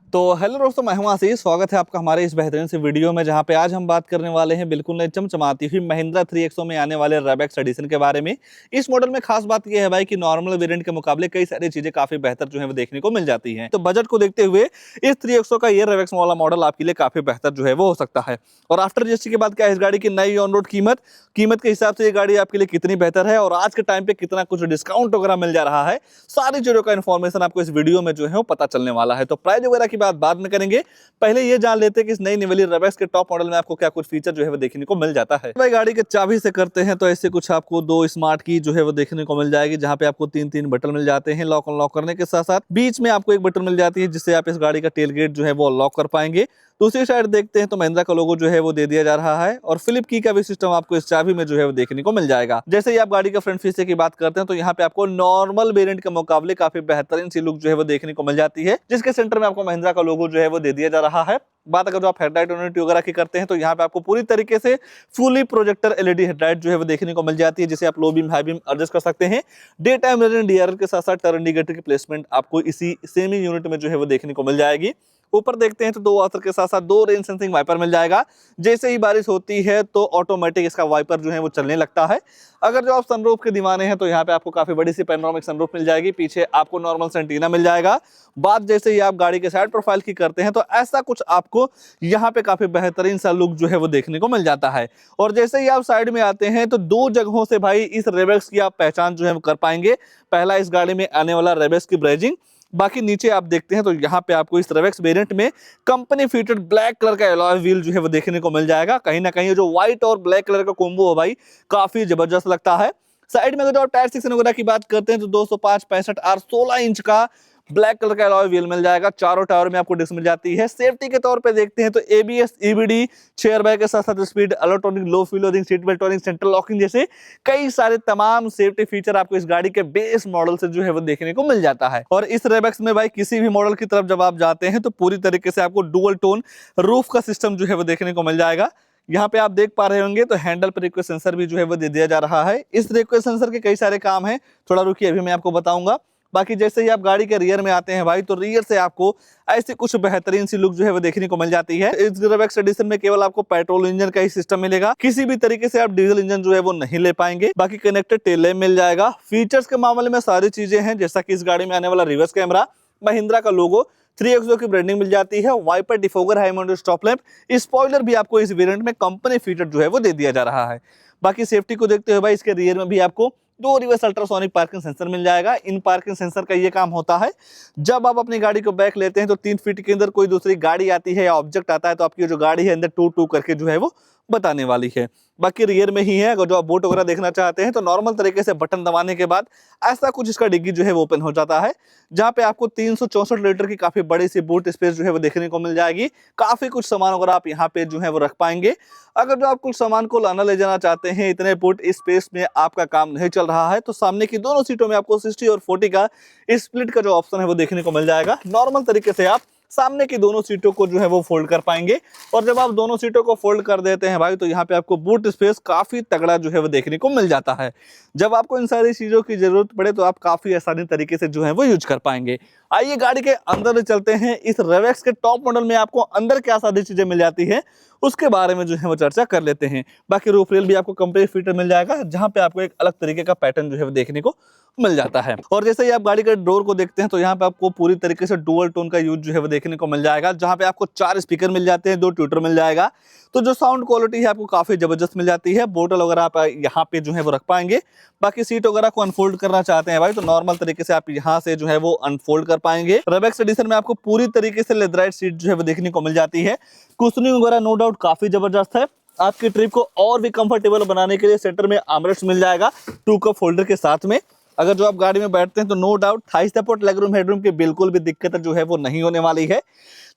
तो हेलो दोस्तों, मैं हूं आशीष। स्वागत है आपका हमारे इस बेहतरीन से वीडियो में, जहां पे आज हम बात करने वाले हैं बिल्कुल नई चमचमाती हुई महिंद्रा 3XO में आने वाले रेबेक्स एडिशन के बारे में। इस मॉडल में खास बात यह है भाई कि नॉर्मल वेरिएंट के मुकाबले कई सारी चीजें काफी बेहतर जो है वो देखने को मिल जाती हैं। तो बजट को देखते हुए इस 3XO का ये रेबेक्स वाला मॉडल आपके लिए काफी बेहतर जो है वो हो सकता है। और आफ्टर जीएसटी के बाद क्या है इस गाड़ी की नई ऑन रोड कीमत के हिसाब से ये गाड़ी आपके लिए कितनी बेहतर है और आज के टाइम पे कितना कुछ डिस्काउंट वगैरह मिल जा रहा है, सारी चीजों का इन्फॉर्मेशन आपको इस वीडियो में जो है वो पता चलने वाला है। तो प्राइस वगैरह की बात बाद में करेंगे, पहले ये जान लेते हैं कि इस नई निवेली रेबेक्स के टॉप मॉडल में आपको क्या कुछ फीचर जो है वो देखने को मिल जाता है। भाई गाड़ी के चाबी से करते हैं तो ऐसे कुछ आपको दो स्मार्ट की जो है वो देखने को मिल जाएगी, जहां पे आपको तीन तीन बटन मिल जाते हैं लॉक अनलॉक करने के साथ साथ बीच में आपको एक बटन मिल जाती है जिससे आप इस गाड़ी का टेल गेट जो है वो अनलॉक कर पाएंगे। दूसरी साइड देखते हैं तो महिंद्रा का लोगो जो है वो दे दिया जा रहा है और फिलिप की का भी सिस्टम आपको इस चाबी में जो है वो देखने को मिल जाएगा। जैसे ही आप गाड़ी का फ्रंट शीशे की बात करते हैं तो यहाँ पे आपको नॉर्मल वेरिएंट के मुकाबले काफी बेहतरीन सी लुक जो है वो देखने को मिल जाती है, जिसके सेंटर में आपको महिंद्रा का लोगो जो है वो दे दिया जा रहा है। बात अगर जो आप हेडलाइट यूनिट वगैरह की करते हैं तो यहाँ पे आपको पूरी तरीके से फुली प्रोजेक्टर एलईडी हेडलाइट जो है वो देखने को मिल जाती है, जिसे आप low beam high beam adjust कर सकते हैं। डे टाइम विजन डीआरएल के साथ साथ टर्न इंडिकेटर की प्लेसमेंट आपको इसी सेम ही यूनिट में जो है वो देखने को मिल जाएगी। ऊपर देखते हैं तो दो वाशर के साथ साथ दो रेन सेंसिंग वाइपर मिल जाएगा। जैसे ही बारिश होती है तो ऑटोमेटिक इसका वाइपर जो है वो चलने लगता है। अगर जो आप सनरूफ के दीवाने हैं तो यहाँ पे आपको काफी बड़ी सी पैनोरामिक सनरूफ मिल जाएगी, पीछे आपको नॉर्मल सेंटीना मिल जाएगा। बात जैसे ही आप गाड़ी के साइड प्रोफाइल की करते हैं तो ऐसा कुछ आपको यहाँ पे काफी बेहतरीन सा लुक जो है वो देखने को मिल जाता है। और जैसे ही आप साइड में आते हैं तो दो जगहों से भाई इस रेबेक्स की आप पहचान जो है वो कर पाएंगे। पहला इस गाड़ी में आने वाला रेबेक्स की ब्रेजिंग, बाकी नीचे आप देखते हैं तो यहाँ पे आपको इस रेबेक्स वेरिएंट में कंपनी फिटेड ब्लैक कलर का एलॉय व्हील जो है वो देखने को मिल जाएगा। कहीं ना कहीं जो व्हाइट और ब्लैक कलर का कॉम्बो है भाई काफी जबरदस्त लगता है। साइड में अगर जो आप टायर सेक्शन वगैरह की बात करते हैं तो 205 65 आर 16 इंच का ब्लैक कलर का अलॉय व्हील मिल जाएगा। चारों टायर में आपको डिस्क मिल जाती है। सेफ्टी के तौर पे देखते हैं तो एबीएस ईबीडी छह एयरबैग के साथ साथ स्पीड इलेक्ट्रॉनिक लो fuel loading seat belt warning central locking जैसे कई सारे तमाम सेफ्टी फीचर आपको इस गाड़ी के बेस मॉडल से जो है वो देखने को मिल जाता है। और इस रेबेक्स में भाई किसी भी मॉडल की तरफ जब आप जाते हैं तो पूरी तरीके से आपको डुअल टोन रूफ का सिस्टम जो है वो देखने को मिल जाएगा। यहाँ पे आप देख पा रहे होंगे तो हैंडल पर रिक्वेस्ट सेंसर भी जो है वो दे दिया जा रहा है। इस रिक्वेस्ट सेंसर के कई सारे काम हैं, थोड़ा रुकिए अभी मैं आपको बताऊंगा। बाकी जैसे ही आप गाड़ी के रियर में आते हैं भाई तो रियर से आपको ऐसी कुछ बेहतरीन सी लुक जो है वो देखने को मिल जाती है। इस रेबेक्स एडिशन में केवल आपको पेट्रोल इंजन का ही सिस्टम मिलेगा, किसी भी तरीके से आप डीजल इंजन जो है वो नहीं ले पाएंगे। बाकी कनेक्टेड टेल लैंप मिल जाएगा। फीचर्स के मामले में सारी चीजें हैं, जैसा कि इस गाड़ी में आने वाला रिवर्स कैमरा, महिंद्रा का लोगो, 3XO की ब्रांडिंग मिल जाती है, wiper defogger high mounted stop lamp, spoiler भी आपको इस वेरिएंट में कंपनी फीचर जो है वो दे दिया जा रहा है। बाकी सेफ्टी को देखते हुए भाई इसके रियर में भी आपको दो रिवर्स अल्ट्रासोनिक पार्किंग सेंसर मिल जाएगा। इन पार्किंग सेंसर का ये काम होता है, जब आप अपनी गाड़ी को बैक लेते हैं तो 3 फीट के अंदर कोई दूसरी गाड़ी आती है या ऑब्जेक्ट आता है तो आपकी जो गाड़ी है अंदर टू टू करके जो है वो बताने वाली है। बाकी रियर में ही है। अगर जो आप बोट वगैरह देखना चाहते हैं तो नॉर्मल तरीके से बटन दबाने के बाद ऐसा कुछ इसका डिग्गी जो है वो ओपन हो जाता है, जहां पे आपको 364 लीटर की काफी बड़ी सी बूट स्पेस जो है वो देखने को मिल जाएगी। काफी कुछ सामान वगैरह आप यहाँ पे जो है वो रख पाएंगे। अगर जो आप कुछ सामान को लाना ले जाना चाहते हैं, इतने बूट स्पेस में आपका काम नहीं चल रहा है, तो सामने की दोनों सीटों में आपको 60 और 40 का स्प्लिट का जो ऑप्शन है वो देखने को मिल जाएगा। नॉर्मल तरीके से आप सामने की दोनों सीटों को जो है वो फोल्ड कर पाएंगे। और जब आप दोनों सीटों को फोल्ड कर देते हैं भाई तो यहाँ पे आपको बूट स्पेस काफी तगड़ा जो है वो देखने को मिल जाता है। जब आपको इन सारी चीजों की जरूरत पड़े तो आप काफी आसानी तरीके से जो है वो यूज कर पाएंगे। आइए गाड़ी के अंदर चलते हैं। इस रेबेक्स के टॉप मॉडल में आपको अंदर क्या सारी चीजें मिल जाती है उसके बारे में जो है वो चर्चा कर लेते हैं। बाकी रूफ रेल भी आपको कंप्लीट फिटर मिल जाएगा, जहां पे आपको एक अलग तरीके का पैटर्न जो है वो देखने को मिल जाता है। और जैसे ही आप गाड़ी के डोर को देखते हैं तो यहाँ पे आपको पूरी तरीके से डुअल टोन का यूज जो है वो देखने को मिल जाएगा, जहां पे आपको 4 स्पीकर मिल जाते हैं, 2 ट्विटर मिल जाएगा। तो जो साउंड क्वालिटी है आपको काफी जबरदस्त मिल जाती है। बोतल वगैरह आप यहाँ पे जो है वो रख पाएंगे। बाकी सीट वगैरह को अनफोल्ड करना चाहते हैं भाई तो नॉर्मल तरीके से आप यहाँ से जो है वो अनफोल्ड कर पाएंगे। रेबेक्स एडिशन में आपको पूरी तरीके से लेदराइट सीट जो है वो देखने को मिल जाती है। कुशनिंग वगैरह नो डाउट काफी जबरदस्त है। आपकी ट्रिप को और भी कंफर्टेबल बनाने के लिए सेंटर में आर्मरेस्ट मिल जाएगा 2 कप होल्डर के साथ में। अगर जो आप गाड़ी में बैठते हैं तो no doubt thigh support legroom headroom की बिल्कुल भी दिक्कत जो है वो नहीं होने वाली है।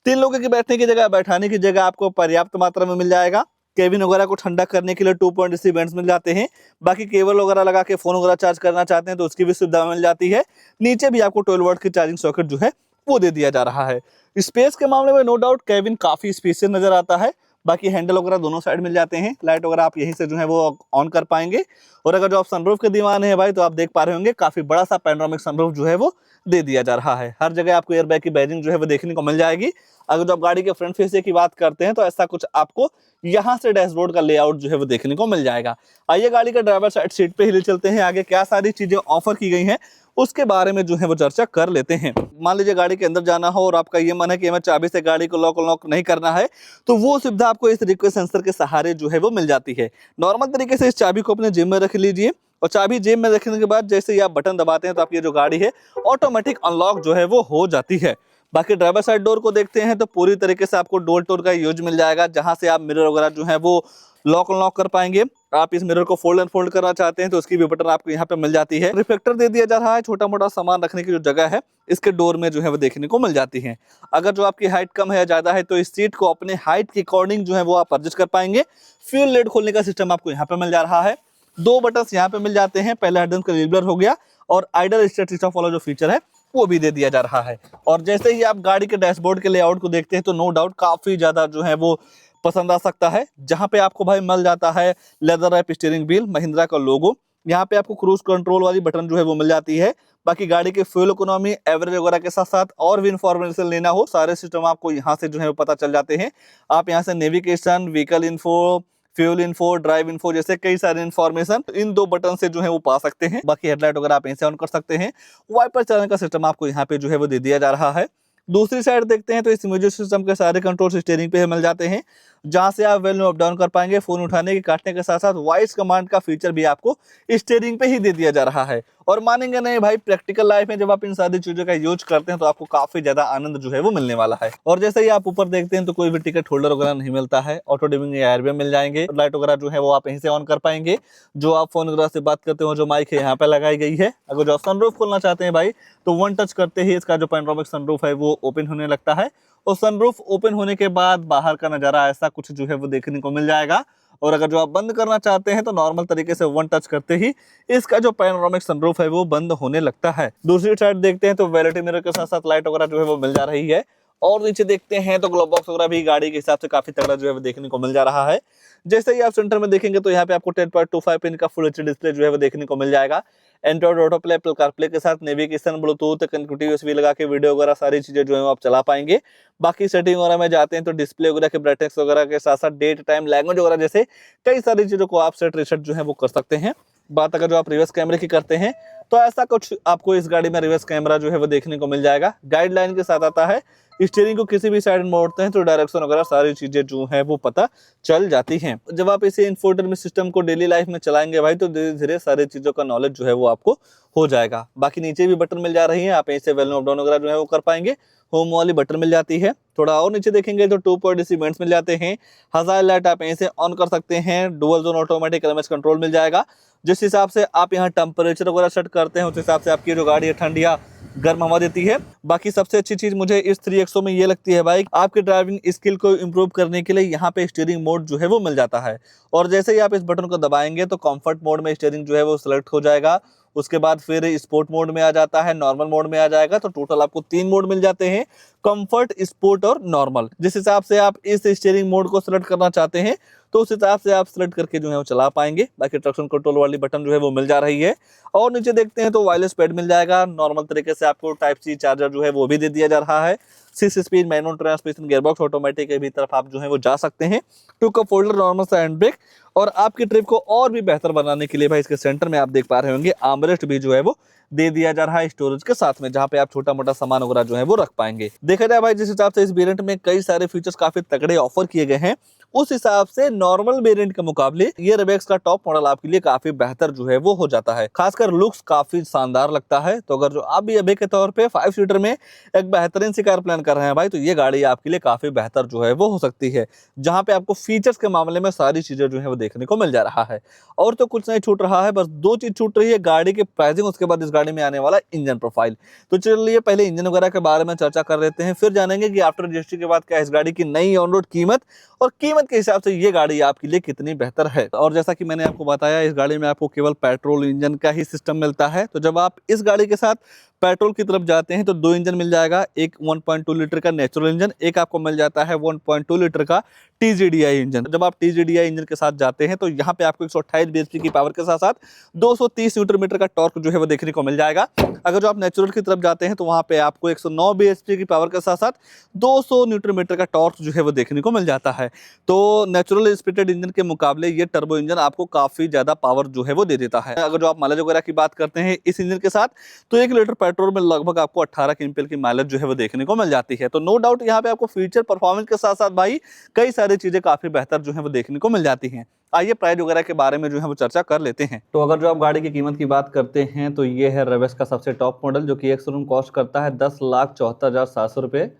3 लोगों की बैठने की जगह, बैठाने की जगह आपको पर्याप्त मात्रा में मिल जाएगा। केबिन वगैरह को ठंडा करने के लिए 2.3 वेंट्स मिल जाते हैं। बाकी केबल वगैरह लगा के फोन वगैरह चार्ज करना चाहते हैं तो उसकी भी सुविधा मिल जाती है। नीचे भी आपको 12 वोल्ट की चार्जिंग सॉकेट जो है वो दे दिया जा रहा है। स्पेस के मामले में नो डाउट केबिन काफी स्पेशियस नजर आता है। बाकी हैंडल वगैरह दोनों साइड मिल जाते हैं, लाइट वगैरह आप यहीं से जो है वो ऑन कर पाएंगे। और अगर जो आप सनरूफ के दीवाने हैं भाई, तो आप देख पा रहे होंगे काफी बड़ा सा पैनोरामिक सनरूफ जो है वो दे दिया जा रहा है। हर जगह आपको एयरबैग की बैजिंग जो है वो देखने को मिल जाएगी। अगर जो आप गाड़ी के फ्रंट फेस की बात करते हैं तो ऐसा कुछ आपको यहाँ से डैशबोर्ड का लेआउट जो है वो देखने को मिल जाएगा। आइए गाड़ी का ड्राइवर साइड सीट पे ही ले चलते हैं, आगे क्या सारी चीजें ऑफर की गई हैं उसके बारे में जो है वो चर्चा कर लेते हैं। मान लीजिए गाड़ी के अंदर जाना हो और आपका ये मन है कि हमें चाबी से गाड़ी को लॉक नहीं करना है, तो वो सुविधा आपको इस रिक्वेस्ट सेंसर के सहारे जो है वो मिल जाती है। नॉर्मल तरीके से इस चाबी को अपने जेब में रख लीजिए और चाबी जेब में रखने के बाद जैसे ही आप बटन दबाते हैं तो आपकी जो गाड़ी है ऑटोमेटिक अनलॉक जो है वो हो जाती है। बाकी ड्राइवर साइड डोर को देखते हैं तो पूरी तरीके से आपको डोर टोर का यूज मिल जाएगा, जहां से आप मिरर वगैरह जो है वो लॉक अनलॉक कर पाएंगे। आप इस मिरर को फोल्ड एंड फोल्ड करना चाहते हैं तो उसकी भी बटन आपको यहाँ पे मिल जाती है। रिफ्लेक्टर दे दिया जा रहा है, छोटा मोटा सामान रखने की जो जगह है इसके डोर में जो है वो देखने को मिल जाती है। अगर जो आपकी हाइट कम है या ज्यादा है तो इस सीट को अपने हाइट के अकॉर्डिंग जो है वो आप एडजस्ट कर पाएंगे। फ्यूल लेड खोलने का सिस्टम आपको यहाँ पे मिल जा रहा है। 2 बटन यहाँ पे मिल जाते हैं, पहला हेडन का लेबलर हो गया और आइडल स्टार्ट वाला जो फीचर है वो भी दे दिया जा रहा है। और जैसे ही आप गाड़ी के डैशबोर्ड के लेआउट को देखते हैं तो नो डाउट काफी ज्यादा जो है वो पसंद आ सकता है, जहां पे आपको भाई मिल जाता है leather wrap steering wheel, Mahindra का लोगो। यहाँ पे आपको क्रूज कंट्रोल वाली बटन जो है वो मिल जाती है। बाकी गाड़ी के फ्यूल इकोनॉमी, एवरेज वगैरह के साथ साथ और भी इंफॉर्मेशन लेना हो सारे सिस्टम आपको यहाँ से जो है पता चल जाते हैं। आप यहाँ से navigation, vehicle info, fuel info, drive info जैसे कई सारे इन्फॉर्मेशन इन 2 बटन से जो है वो पा सकते हैं। बाकी हेडलाइट वगैरह आप इनसे ऑन कर सकते हैं। वाइपर चलाने का सिस्टम आपको यहाँ पे जो है वो दे दिया जा रहा है। दूसरी साइड देखते हैं तो इस म्यूजिक सिस्टम के सारे कंट्रोल स्टीयरिंग पे मिल जाते हैं, जहां से आप वेन्यू अप डाउन कर पाएंगे। फोन उठाने के काटने के साथ साथ वॉइस कमांड का फीचर भी आपको स्टीयरिंग पे ही दे दिया जा रहा है। और मानेंगे नहीं भाई, प्रैक्टिकल लाइफ में जब आप इन सारी चीजों का यूज करते हैं तो आपको काफी ज्यादा आनंद जो है वो मिलने वाला है। और जैसे ही आप ऊपर देखते हैं तो कोई भी टिकट होल्डर वगैरह नहीं मिलता है, ऑटो डिमिंग एयर भी मिल जाएंगे, लाइट वगैरह जो है वो आप यहीं से ऑन कर पाएंगे। जो आप फोन वगैरह से बात करते हो जो माइक है यहाँ पे लगाई गई है। अगर जो सनरूफ खोलना चाहते हैं भाई तो 1 टच करते ही इसका जो पैनोरामिक सनरूफ है वो ओपन होने लगता है। और सनरूफ ओपन होने के बाद बाहर का नजारा ऐसा कुछ जो है वो देखने को मिल जाएगा। और अगर जो आप बंद करना चाहते हैं तो नॉर्मल तरीके से 1 टच करते ही इसका जो पैनोरामिक सनरूफ है वो बंद होने लगता है। दूसरी साइड देखते हैं तो वैनिटी मिरर के साथ साथ लाइट वगैरह जो है वो मिल जा रही है। और नीचे देखते हैं तो ग्लोव बॉक्स वगैरह भी गाड़ी के हिसाब से काफी तगड़ा जो है वो देखने को मिल जा रहा है। जैसे ही आप सेंटर में देखेंगे तो यहाँ पे आपको 10.25 इंच का फुल एचडी डिस्प्ले जो है वो देखने को मिल जाएगा। Android auto play, Apple CarPlay के साथ नेविगेशन, ब्लूटूथ, कनेक्टिविटी यूएसबी लगा के वीडियो वगैरह सारी चीजें जो है आप चला पाएंगे। बाकी सेटिंग वगैरह में जाते हैं तो डिस्प्ले वगैरह के ब्राइटनेस वगैरह के साथ साथ डेट, टाइम, लैंग्वेज वगैरह जैसे कई सारी चीजों को आप सेट रीसेट जो है वो कर सकते हैं। बात अगर जो आप रिवर्स कैमरे की करते हैं तो ऐसा कुछ आपको इस गाड़ी में रिवर्स कैमरा जो है वो देखने को मिल जाएगा। गाइडलाइन के साथ आता है। स्टीयरिंग को किसी भी साइड में मोड़ते हैं तो डायरेक्शन वगैरह सारी चीजें जो है वो पता चल जाती हैं। जब आप इसे इंफोटेनमेंट सिस्टम को डेली लाइफ में चलाएंगे भाई तो धीरे धीरे सारी चीजों का नॉलेज जो है वो आपको हो जाएगा। बाकी नीचे भी बटन मिल जा रही है, आप इसे वैल्यू अप डाउन वगैरह जो है वो कर पाएंगे। होम वाली बटन मिल जाती है। थोड़ा और नीचे देखेंगे तो 2.DC वेंट्स मिल जाते हैं। हजार लाइट आप यहीं से ऑन कर सकते हैं। Dual zone automatic LMS control मिल जाएगा। जिस हिसाब से आप यहाँ टेम्परेचर वगैरह सेट करते हैं उस हिसाब से आपकी जो गाड़ी है ठंड या गर्म हवा देती है। बाकी सबसे अच्छी चीज मुझे इस 3XO में ये लगती है भाई, आपके ड्राइविंग स्किल को इम्प्रूव करने के लिए यहाँ पे स्टीयरिंग मोड जो है वो मिल जाता है। और जैसे ही आप इस बटन को दबाएंगे तो कंफर्ट मोड में स्टीयरिंग जो है वो सिलेक्ट हो जाएगा। उसके बाद फिर स्पोर्ट मोड में आ जाता है, नॉर्मल मोड में आ जाएगा। तो टोटल आपको 3 मोड मिल जाते हैं, कंफर्ट, स्पोर्ट और नॉर्मल। जिस हिसाब से आप इस स्टीयरिंग मोड को सिलेक्ट करना चाहते हैं तो उस हिसाब से आप सिलेक्ट करके जो है वो चला पाएंगे। बाकी ट्रैक्शन कंट्रोल वाली बटन जो है वो मिल जा रही है। और नीचे देखते हैं तो वायरलेस पैड मिल जाएगा। नॉर्मल तरीके से आपको टाइप सी चार्जर जो है वो भी दे दिया जा रहा है। 6 speed manual transmission, gearbox automatic के भी तरफ आप जो है वो जा सकते हैं। 2 कप होल्डर, नॉर्मल सा हैंड ब्रेक। और आपकी ट्रिप को और भी बेहतर बनाने के लिए भाई इसके सेंटर में आप देख पा रहे होंगे आर्मरेस्ट भी जो है वो दे दिया जा रहा है स्टोरेज के साथ में, जहां पे आप छोटा मोटा सामान वगैरह जो है वो रख पाएंगे। देखा जाए भाई जिस हिसाब से इस वेरिएंट में कई सारे फीचर्स काफी तगड़े ऑफर किए गए हैं, उस हिसाब से नॉर्मल वेरिएंट के मुकाबले ये रेबेक्स का टॉप मॉडल आपके लिए काफी बेहतर जो है वो हो जाता है। खासकर लुक्स काफी शानदार लगता है। तो अगर जो आप भी अभी के तौर पे 5 सीटर में एक बेहतरीन सी कार प्लान कर रहे हैं भाई तो ये गाड़ी आपके लिए काफी बेहतर जो है वो हो सकती है, जहां पे आपको फीचर्स के मामले में सारी चीजें जो है वो देखने को मिल जा रहा है। और तो कुछ नहीं छूट रहा है, बस 2 चीज छूट रही है, गाड़ी की प्राइसिंग, उसके बाद इस गाड़ी में आने वाला इंजन प्रोफाइल। तो चलिए पहले इंजन वगैरह के बारे में चर्चा कर लेते हैं, फिर जानेंगे कि आफ्टर जीएसटी के बाद क्या इस गाड़ी की नई ऑन रोड कीमत और कीमत के हिसाब से ये गाड़ी आपके लिए कितनी बेहतर है। और जैसा कि मैंने आपको बताया इस गाड़ी में आपको केवल पेट्रोल इंजन का ही सिस्टम मिलता है। तो जब आप इस गाड़ी के साथ पेट्रोल की तरफ जाते हैं तो दो इंजन मिल जाएगा, एक 1.2 लीटर का नेचुरल इंजन, एक आपको मिल जाता है 1.2 लीटर का TGDI इंजन। जब आप TGDI इंजन के साथ जाते हैं तो यहाँ पे आपको 128 bhp की पावर के साथ साथ 230 न्यूटन मीटर का टॉर्क जो है वो देखने को मिल जाएगा। अगर जो आप नेचुरल की तरफ जाते हैं तो वहाँ पे आपको 109 bhp की पावर के साथ साथ 200 न्यूटन मीटर का टॉर्क जो है वो देखने को मिल जाता है। तो नेचुरल स्पिरिटेड इंजन के मुकाबले ये टर्बो इंजन आपको काफी ज्यादा पावर जो है वो दे देता है। अगर जो आप माइलेज वगैरह की बात करते हैं इस इंजन के साथ तो 1 लीटर पेट्रोल में लगभग आपको 18 क्विंटल की माइलेज जो है वो देखने को मिल जाती है। तो नो डाउट यहाँ पे आपको फीचर परफॉर्मेंस के साथ साथ भाई कई सारी चीजें काफी बेहतर जो है वो देखने को मिल जाती हैं। आइए प्राइस वगैरह के बारे में जो है वो चर्चा कर लेते हैं। तो अगर जो आप गाड़ी की कीमत की बात करते हैं तो ये है रेवेक्स का सबसे टॉप मॉडल, जो कि एक शोरूम कॉस्ट करता है 10,74,700 रुपये,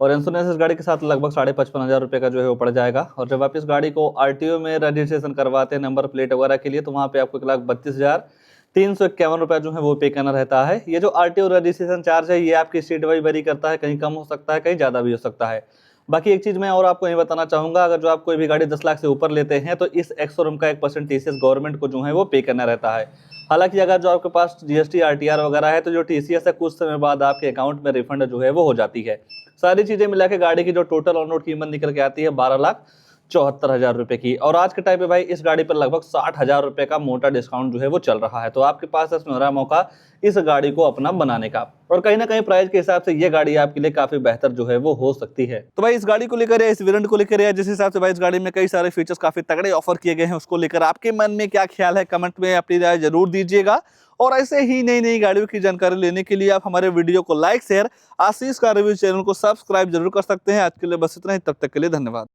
और इंश्योरेंस इस गाड़ी के साथ लगभग 55,500 रुपये का जो है वो पड़ जाएगा। और जब आप इस गाड़ी को RTO में रजिस्ट्रेशन करवाते हैं नंबर प्लेट वगैरह के लिए तो वहाँ पे आपको 1,32,351 रुपये जो है वो पे करना रहता है। ये जो RTO रजिस्ट्रेशन चार्ज है ये आपकी स्टेट वाइज वेरी करता है, कहीं कम हो सकता है कहीं ज़्यादा भी हो सकता है। बाकी एक चीज़ मैं और आपको ये बताना चाहूँगा, अगर जो आप कोई भी गाड़ी 10 लाख से ऊपर लेते हैं तो इस एक्स शोरूम का 1% TCS गवर्नमेंट को जो है वो पे करना रहता है। हालांकि अगर जो आपके पास GST RTR वगैरह है तो जो TCS है कुछ समय बाद आपके अकाउंट में रिफंड जो है वो हो जाती है। सारी चीज़ें मिला के गाड़ी की जो टोटल ऑन रोड कीमत निकल के आती है 12,74,000 रुपये की। और आज के टाइम पे भाई इस गाड़ी पर लगभग 60,000 रुपये का मोटा डिस्काउंट जो है वो चल रहा है। तो आपके पास है सुनहरा मौका इस गाड़ी को अपना बनाने का, और कहीं ना कहीं प्राइस के हिसाब से ये गाड़ी आपके लिए काफी बेहतर जो है वो हो सकती है। तो भाई इस गाड़ी को लेकर या इस वेरिएंट को लेकर या जिस हिसाब से भाई इस गाड़ी में कई सारे फीचर्स काफी तगड़े ऑफर किए गए हैं उसको लेकर आपके मन में क्या ख्याल है, कमेंट में अपनी राय जरूर दीजिएगा। और ऐसे ही नई नई गाड़ियों की जानकारी लेने के लिए आप हमारे वीडियो को लाइक शेयर, आशीष का रिव्यू चैनल को सब्सक्राइब जरूर कर सकते हैं। आज के लिए बस इतना ही, तब तक के लिए धन्यवाद।